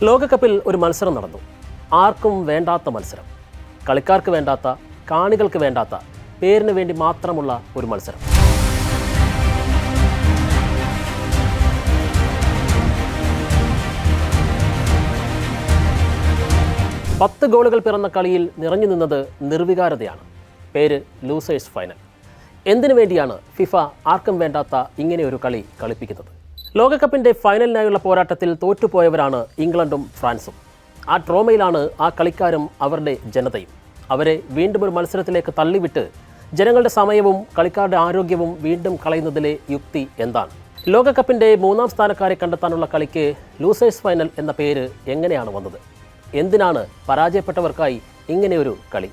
ലോകകപ്പിൽ ഒരു മത്സരം നടന്നു. ആർക്കും വേണ്ടാത്ത മത്സരം, കളിക്കാർക്ക് വേണ്ടാത്ത, കാണികൾക്ക് വേണ്ടാത്ത, പേരിന് വേണ്ടി മാത്രമുള്ള ഒരു മത്സരം. പത്ത് ഗോളുകൾ പിറന്ന കളിയിൽ നിറഞ്ഞു നിന്നത് നിർവികാരതയാണ്. പേര് ലൂസേഴ്സ് ഫൈനൽ. എന്തിനു വേണ്ടിയാണ് ഫിഫ ആർക്കും വേണ്ടാത്ത ഇങ്ങനെയൊരു കളി കളിപ്പിക്കുന്നത്? ലോകകപ്പിൻ്റെ ഫൈനലിനായുള്ള പോരാട്ടത്തിൽ തോറ്റുപോയവരാണ് ഇംഗ്ലണ്ടും ഫ്രാൻസും. ആ ട്രോമയിലാണ് ആ കളിക്കാരും അവരുടെ ജനതയും. അവരെ വീണ്ടും ഒരു മത്സരത്തിലേക്ക് തള്ളിവിട്ട് ജനങ്ങളുടെ സമയവും കളിക്കാരുടെ ആരോഗ്യവും വീണ്ടും കളയുന്നതിലെ യുക്തി എന്താണ്? ലോകകപ്പിൻ്റെ 3-ാം സ്ഥാനക്കാരെ കണ്ടെത്താനുള്ള കളിക്ക് ലൂസേഴ്സ് ഫൈനൽ എന്ന പേര് എങ്ങനെയാണ് വന്നത്? എന്തിനാണ് പരാജയപ്പെട്ടവർക്കായി ഇങ്ങനെയൊരു കളി?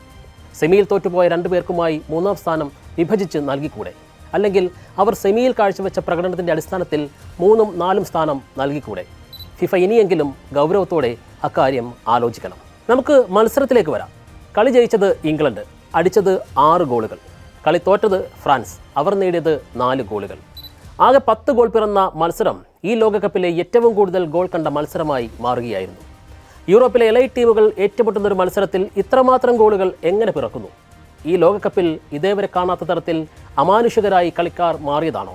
സെമിയിൽ തോറ്റുപോയ 2 പേർക്കുമായി 3-ാം സ്ഥാനം വിഭജിച്ച് നൽകിക്കൂടെ? അല്ലെങ്കിൽ അവർ സെമിയിൽ കാഴ്ചവെച്ച പ്രകടനത്തിൻ്റെ അടിസ്ഥാനത്തിൽ 3-ഉം 4-ഉം സ്ഥാനം നൽകിക്കൂടെ? ഫിഫ ഇനിയെങ്കിലും ഗൗരവത്തോടെ അക്കാര്യം ആലോചിക്കണം. നമുക്ക് മത്സരത്തിലേക്ക് വരാം. കളി ജയിച്ചത് ഇംഗ്ലണ്ട്, അടിച്ചത് 6 ഗോളുകൾ. കളി തോറ്റത് ഫ്രാൻസ്, അവർ നേടിയത് 4 ഗോളുകൾ. ആകെ 10 ഗോൾ പിറന്ന മത്സരം ഈ ലോകകപ്പിലെ ഏറ്റവും കൂടുതൽ ഗോൾ കണ്ട മത്സരമായി മാറുകയായിരുന്നു. യൂറോപ്പിലെ എലൈറ്റ് ടീമുകൾ ഏറ്റുമുട്ടുന്ന ഒരു മത്സരത്തിൽ ഇത്രമാത്രം ഗോളുകൾ എങ്ങനെ പിറക്കുന്നു? ഈ ലോകകപ്പിൽ ഇതേവരെ കാണാത്ത തരത്തിൽ അമാനുഷികരായി കളിക്കാർ മാറിയതാണോ?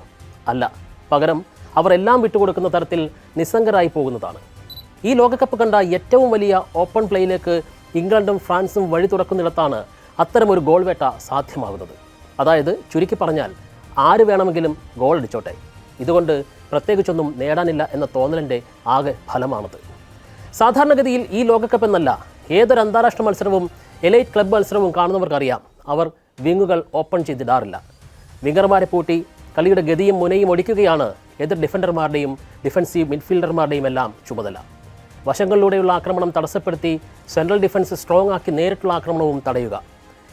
അല്ല, പകരം അവർ എല്ലാം വിട്ടുകൊടുക്കുന്ന തരത്തിൽ നിസ്സംഗരായി പോകുന്നതാണ്. ഈ ലോകകപ്പ് കണ്ട ഏറ്റവും വലിയ ഓപ്പൺ പ്ലേയിലേക്ക് ഇംഗ്ലണ്ടും ഫ്രാൻസും വഴി തുറക്കുന്നിടത്താണ് അത്തരമൊരു ഗോൾ വേട്ട സാധ്യമാകുന്നത്. അതായത് ചുരുക്കി പറഞ്ഞാൽ ആര് വേണമെങ്കിലും ഗോൾ അടിച്ചോട്ടെ, ഇതുകൊണ്ട് പ്രത്യേകിച്ചൊന്നും നേടാനില്ല എന്ന തോന്നലിൻ്റെ ആകെ ഫലമാണത്. സാധാരണഗതിയിൽ ഈ ലോകകപ്പ് എന്നല്ല, ഏതൊരു അന്താരാഷ്ട്ര മത്സരവും എലൈറ്റ് ക്ലബ് മത്സരവും കാണുന്നവർക്കറിയാം, അവർ വിങ്ങുകൾ ഓപ്പൺ ചെയ്തിടാറില്ല. വിങ്ങർമാരെ പൂട്ടി കളിയുടെ ഗതിയും മുനയും ഒടിക്കുകയാണ് എതിർ ഡിഫൻഡർമാരുടെയും ഡിഫൻസീവ് മിഡ്ഫീൽഡർമാരുടെയും എല്ലാം ചുമതല. വശങ്ങളിലൂടെയുള്ള ആക്രമണം തടസ്സപ്പെടുത്തി സെൻട്രൽ ഡിഫൻസ് സ്ട്രോങ് ആക്കി നേരിട്ടുള്ള ആക്രമണവും തടയുക.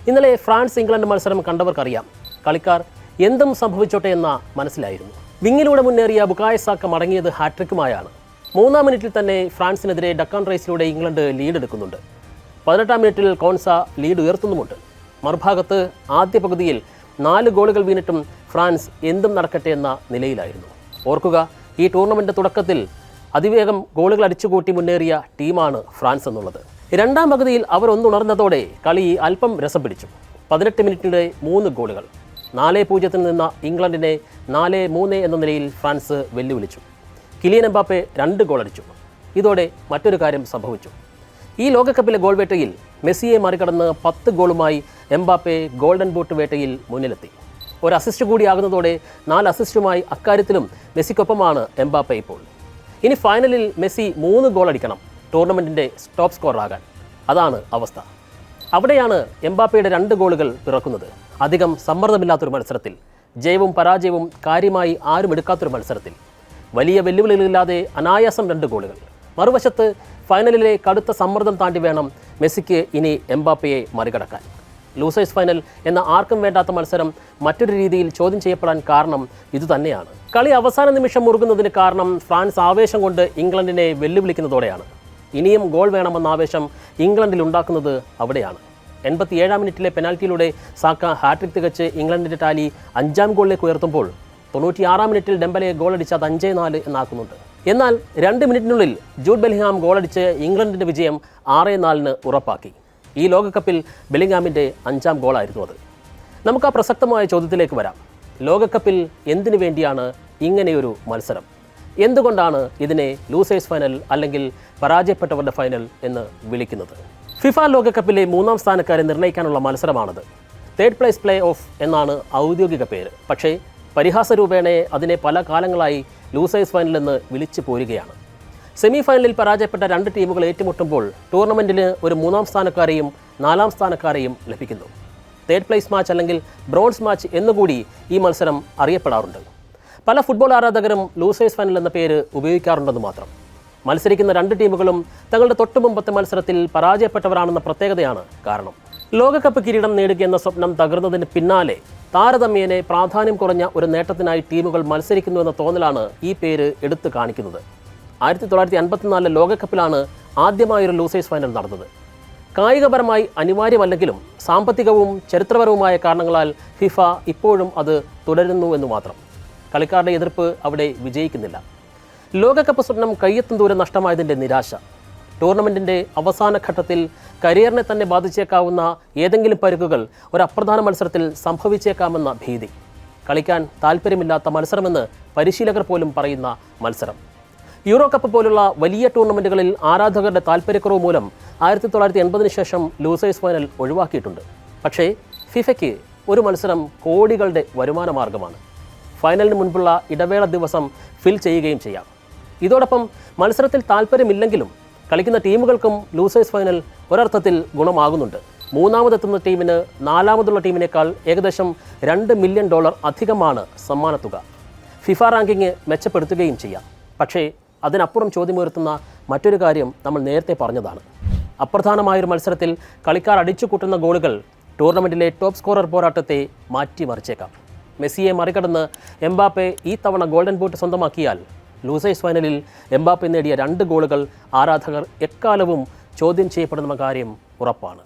ഇന്നലെ ഫ്രാൻസ് ഇംഗ്ലണ്ട് മത്സരം കണ്ടവർക്കറിയാം, കളിക്കാർ എന്തും സംഭവിച്ചോട്ടെ എന്ന മനസ്സിലായിരുന്നു. വിങ്ങിലൂടെ മുന്നേറിയ ബുക്കായോ സാക്ക മടങ്ങിയത് ഹാട്രിക്കുമായാണ്. 3-ാം മിനിറ്റിൽ തന്നെ ഫ്രാൻസിനെതിരെ ഡക്കാൻ റേസിലൂടെ ഇംഗ്ലണ്ട് ലീഡ് എടുക്കുന്നുണ്ട്. 18-ാം മിനിറ്റിൽ കോൺസ ലീഡ് ഉയർത്തുന്നുമുണ്ട്. മറുഭാഗത്ത് ആദ്യ പകുതിയിൽ 4 ഗോളുകൾ വീണിട്ടും ഫ്രാൻസ് എന്തും നടക്കട്ടെ എന്ന നിലയിലായിരുന്നു. ഓർക്കുക, ഈ ടൂർണമെൻ്റ് തുടക്കത്തിൽ അതിവേഗം ഗോളുകൾ അടിച്ചുകൂട്ടി മുന്നേറിയ ടീമാണ് ഫ്രാൻസ് എന്നുള്ളത്. 2-ാം പകുതിയിൽ അവർ ഒന്നുണർന്നതോടെ കളി അല്പം രസം പിടിച്ചു. 18 മിനിറ്റിനിടെ 3 ഗോളുകൾ. 4-0 നിന്ന ഇംഗ്ലണ്ടിനെ 4-3 എന്ന നിലയിൽ ഫ്രാൻസ് വെല്ലുവിളിച്ചു. കിലിയൻ എംബാപ്പെ 2 ഗോൾ അടിച്ചു. ഇതോടെ മറ്റൊരു കാര്യം സംഭവിച്ചു. ഈ ലോകകപ്പിലെ ഗോൾ വേട്ടയിൽ മെസ്സിയെ മറികടന്ന് 10 ഗോളുമായി എംബാപ്പെ ഗോൾഡൻ ബൂട്ട് വേട്ടയിൽ മുന്നിലെത്തി. ഒരു അസിസ്റ്റ് കൂടിയാകുന്നതോടെ 4 അസിസ്റ്റുമായി അക്കാര്യത്തിലും മെസ്സിക്കൊപ്പമാണ് എംബാപ്പെ ഇപ്പോൾ. ഇനി ഫൈനലിൽ മെസ്സി 3 ഗോൾ അടിക്കണം ടൂർണമെൻറ്റിൻ്റെ ടോപ്പ് സ്കോററാകാൻ. അതാണ് അവസ്ഥ. അവിടെയാണ് എംബാപ്പയുടെ 2 ഗോളുകൾ പിറക്കുന്നത്. അധികം സമ്മർദ്ദമില്ലാത്തൊരു മത്സരത്തിൽ, ജയവും പരാജയവും കാര്യമായി ആരും എടുക്കാത്തൊരു മത്സരത്തിൽ, വലിയ വെല്ലുവിളികളില്ലാതെ അനായാസം 2 ഗോളുകൾ. മറുവശത്ത് ഫൈനലിലെ കടുത്ത സമ്മർദ്ദം താണ്ടി വേണം മെസ്സിക്ക് ഇനി എംബാപ്പയെ മറികടക്കാൻ. ലൂസേഴ്സ് ഫൈനൽ എന്ന ആർക്കും വേണ്ടാത്ത മത്സരം മറ്റൊരു രീതിയിൽ ചോദ്യം ചെയ്യപ്പെടാൻ കാരണം ഇതുതന്നെയാണ്. കളി അവസാന നിമിഷം മുറുകുന്നതിന് കാരണം ഫ്രാൻസ് ആവേശം കൊണ്ട് ഇംഗ്ലണ്ടിനെ വെല്ലുവിളിക്കുന്നതോടെയാണ്. ഇനിയും ഗോൾ വേണമെന്ന ആവേശം ഇംഗ്ലണ്ടിൽ ഉണ്ടാക്കുന്നത് അവിടെയാണ്. 87-ാം മിനിറ്റിലെ പെനാൽറ്റിയിലൂടെ സാക്ക ഹാട്രിക് തികച്ച് ഇംഗ്ലണ്ടിൻ്റെ ടാലി 5-ാം ഗോളിലേക്ക് ഉയർത്തുമ്പോൾ 96-ാം മിനിറ്റിൽ ഡെംബലെ ഗോളടിച്ച് അത് 5-4 എന്നാക്കുന്നുണ്ട്. എന്നാൽ 2 മിനിറ്റിനുള്ളിൽ ജൂഡ് ബെല്ലിംഗ്ഹാം ഗോളടിച്ച് ഇംഗ്ലണ്ടിൻ്റെ വിജയം 6-4 ഉറപ്പാക്കി. ഈ ലോകകപ്പിൽ ബെല്ലിംഗ്ഹാമിൻ്റെ 5-ാം ഗോളായിരുന്നു അത്. നമുക്ക് ആ പ്രസക്തമായ ചോദ്യത്തിലേക്ക് വരാം. ലോകകപ്പിൽ എന്തിനു വേണ്ടിയാണ് ഇങ്ങനെയൊരു മത്സരം? എന്തുകൊണ്ടാണ് ഇതിനെ ലൂസേഴ്സ് ഫൈനൽ അല്ലെങ്കിൽ പരാജയപ്പെട്ടവരുടെ ഫൈനൽ എന്ന് വിളിക്കുന്നത്? ഫിഫ ലോകകപ്പിലെ 3-ാം സ്ഥാനക്കാരെ നിർണ്ണയിക്കാനുള്ള മത്സരമാണത്. തേർഡ് പ്ലേസ് പ്ലേ ഓഫ് എന്നാണ് ഔദ്യോഗിക പേര്. പക്ഷേ പരിഹാസ രൂപേണ അതിനെ പല കാലങ്ങളായി ലൂസേഴ്സ് ഫൈനൽ എന്ന് വിളിച്ചു പോരുകയാണ്. സെമി ഫൈനലിൽ പരാജയപ്പെട്ട 2 ടീമുകൾ ഏറ്റുമുട്ടുമ്പോൾ ടൂർണമെൻറ്റിന് ഒരു 3-ാം സ്ഥാനക്കാരെയും 4-ാം സ്ഥാനക്കാരെയും ലഭിക്കുന്നു. തേർഡ് പ്ലേസ് മാച്ച് അല്ലെങ്കിൽ ബ്രോൺസ് മാച്ച് എന്നുകൂടി ഈ മത്സരം അറിയപ്പെടാറുണ്ട്. പല ഫുട്ബോൾ ആരാധകരും ലൂസേഴ്സ് ഫൈനൽ എന്ന പേര് ഉപയോഗിക്കാറുണ്ടെന്ന് മാത്രം. മത്സരിക്കുന്ന 2 ടീമുകളും തങ്ങളുടെ തൊട്ടുമുമ്പത്തെ മത്സരത്തിൽ പരാജയപ്പെട്ടവരാണെന്ന പ്രത്യേകതയാണ് കാരണം. ലോകകപ്പ് കിരീടം നേടുകയെന്ന സ്വപ്നം തകർന്നതിന് പിന്നാലെ താരതമ്യേന പ്രാധാന്യം കുറഞ്ഞ ഒരു നേട്ടത്തിനായി ടീമുകൾ മത്സരിക്കുന്നുവെന്ന തോന്നലാണ് ഈ പേര് എടുത്തു കാണിക്കുന്നത്. 1954 ലോകകപ്പിലാണ് ആദ്യമായൊരു ലൂസേഴ്സ് ഫൈനൽ നടന്നത്. കായികപരമായി അനിവാര്യമല്ലെങ്കിലും സാമ്പത്തികവും ചരിത്രപരവുമായ കാരണങ്ങളാൽ ഫിഫ ഇപ്പോഴും അത് തുടരുന്നു എന്ന് മാത്രം. കളിക്കാരുടെ എതിർപ്പ് അവിടെ വിജയിക്കുന്നില്ല. ലോകകപ്പ് സ്വപ്നം കയ്യെത്തും ദൂരം നഷ്ടമായതിൻ്റെ നിരാശ, ടൂർണമെൻറ്റിൻ്റെ അവസാന ഘട്ടത്തിൽ കരിയറിനെ തന്നെ ബാധിച്ചേക്കാവുന്ന ഏതെങ്കിലും പരുക്കുകൾ ഒരു അപ്രധാന മത്സരത്തിൽ സംഭവിച്ചേക്കാമെന്ന ഭീതി. കളിക്കാൻ താല്പര്യമില്ലാത്ത മത്സരമെന്ന് പരിശീലകർ പോലും പറയുന്ന മത്സരം. യൂറോ കപ്പ് പോലുള്ള വലിയ ടൂർണമെൻറ്റുകളിൽ ആരാധകരുടെ താല്പര്യക്കുറവ് മൂലം 1980 ശേഷം ലൂസേഴ്സ് ഫൈനൽ ഒഴിവാക്കിയിട്ടുണ്ട്. പക്ഷേ ഫിഫയ്ക്ക് ഒരു മത്സരം കോടികളുടെ വരുമാന മാർഗമാണ്. ഫൈനലിന് മുൻപുള്ള ഇടവേള ദിവസം ഫിൽ ചെയ്യുകയും ചെയ്യാം. ഇതോടൊപ്പം മത്സരത്തിൽ താല്പര്യമില്ലെങ്കിലും കളിക്കുന്ന ടീമുകൾക്കും ലൂസേഴ്സ് ഫൈനൽ ഒരർത്ഥത്തിൽ ഗുണമാകുന്നുണ്ട്. മൂന്നാമതെത്തുന്ന ടീമിന് നാലാമതുള്ള ടീമിനേക്കാൾ ഏകദേശം $2 മില്യൺ അധികമാണ് സമ്മാനത്തുക. ഫിഫ റാങ്കിങ് മെച്ചപ്പെടുത്തുകയും ചെയ്യാം. പക്ഷേ അതിനപ്പുറം ചോദ്യമുയർത്തുന്ന മറ്റൊരു കാര്യം നമ്മൾ നേരത്തെ പറഞ്ഞതാണ്. അപ്രധാനമായൊരു മത്സരത്തിൽ കളിക്കാർ അടിച്ചുകൂട്ടുന്ന ഗോളുകൾ ടൂർണമെൻറ്റിലെ ടോപ്പ് സ്കോറർ പോരാട്ടത്തെ മാറ്റിമറിച്ചേക്കാം. മെസ്സിയെ മറികടന്ന് എംബാപ്പെ ഈ തവണ ഗോൾഡൻ ബൂട്ട് സ്വന്തമാക്കിയാൽ ലൂസേഴ്സ് ഫൈനലിൽ എംബാപ്പെ നേടിയ 2 ഗോളുകൾ ആരാധകർ എക്കാലവും ചോദ്യം ചെയ്യപ്പെടുന്ന കാര്യം ഉറപ്പാണ്.